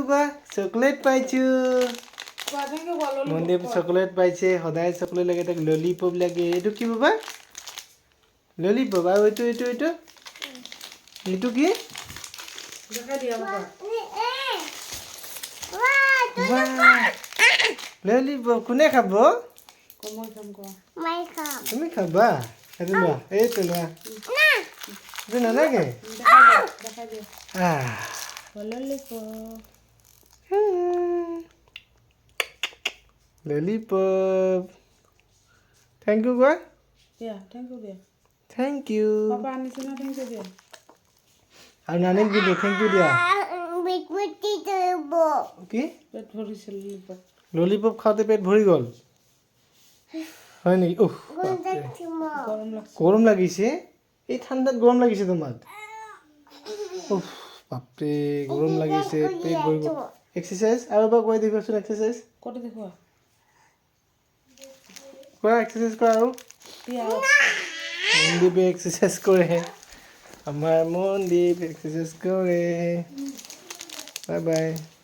কোৱা চকলেট পাইছোঁ মনদীপ চকলেট পাইছে সদায় চকলেট লাগে তাক ললিপপ লাগে এইটো কি বাবা ললিপপ আৰু এইটো কি ললিপপ কোনে খাব তুমি খাবা এইটো লোৱা এইটো লোৱা এইটো নালাগে ললিপপ থেংক ইউ কোৱা থেংক ইউ আৰু নানিক দিলো থেংক ইউ দিয়া কি ললিপপ খাওঁতে পেট ভৰি গ'ল হয় নেকি গৰম লাগিছে এই ঠাণ্ডাত গৰম লাগিছে তোমাক বাপৰে গৰম লাগিছে পেট ভৰি গ'ল এক্সাৰচাইজ আৰু এবাৰ কৈ দিবাচোন এক্সাৰচাইজ কোৱা এক্সাৰচাইজ কৰা আৰু মনদীপে এক্সাৰচাইজ কৰে আমাৰ মনদীপ এক্সাৰচাইজ কৰে বাই বাই